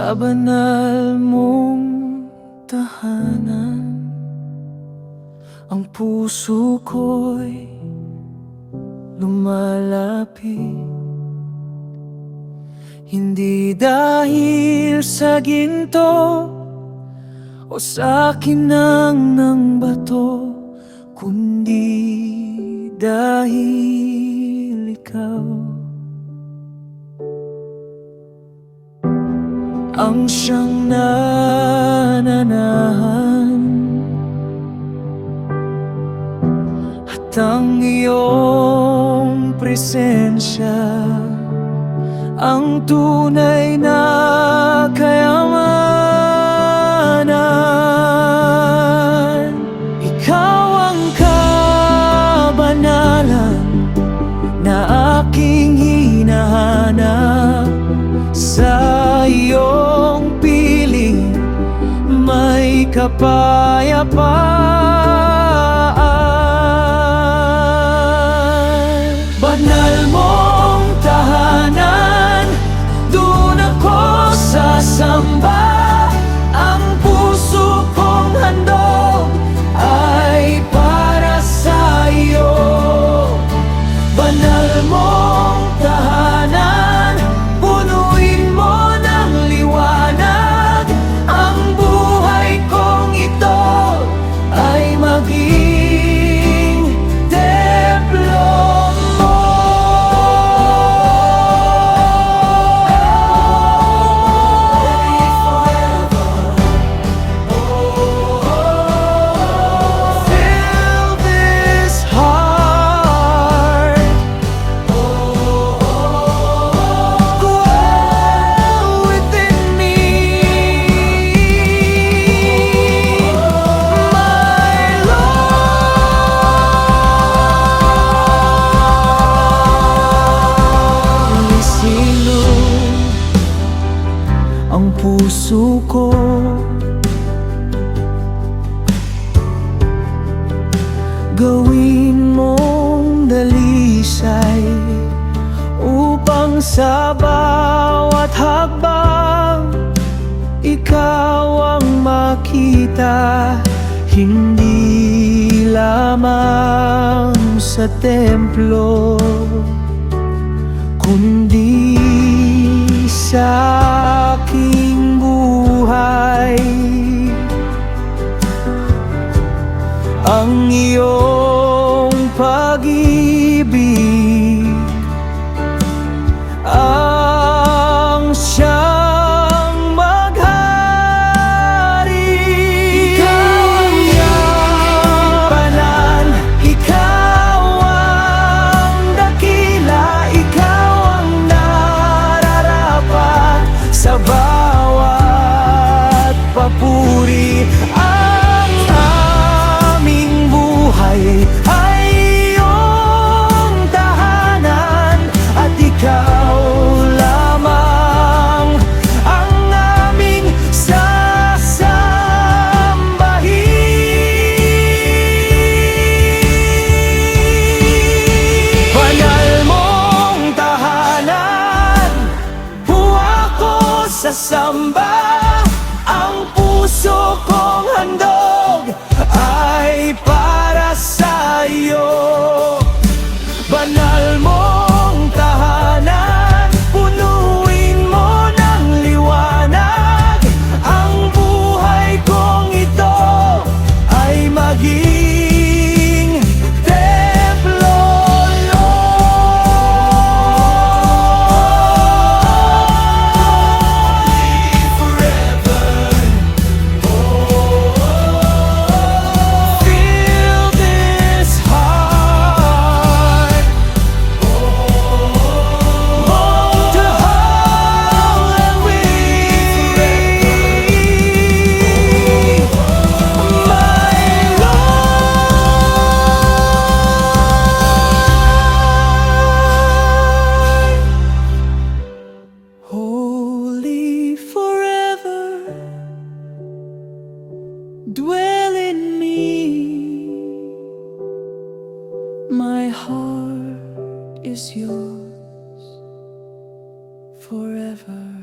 sa banal mong tahanan. Ang puso ko'y lumalapit, hindi dahil sa ginto o sa kinang ng bato, kundi dahil ikaw ang siyang nananahan, at ang iyong presensya ang tunay na kayamanan. Ikaw ang kabanalan na aking hinahanap. Sa iyong piling may kapayapaan. Banal mong tahanan, doon ako sasamba. Ang puso kong handog ay para sa iyo. Banal mong tahanan, punuin mo ng liwanag. Ang buhay kong ito ay maging templo mo. Fill this heart, dwell within me, my Lord. Isilog ang puso ko, gawin mong dalisay upang sa bawat hakbang ikaw ang makita, hindi lamang sa templo, kundi sa aking buhay. Ang iyong pag-ibig ang siyang maghari. Ikaw ang yapanan, ikaw ang dakila, ikaw ang nararapat sa bawat papuri. Ang aming buhay ay iyong tahanan, at ikaw lamang ang aming sasambahin. Banal mong tahanan, buha ko sa samba. Ang puso kong handog ay para sa iyo. Banal mong tahanan, punuin mo ng liwanag. Ang buhay kong ito ay maging templo, Fill this heart, mold to whole and weak, my Lord. Holy forever, dwell in me. My heart is yours forever.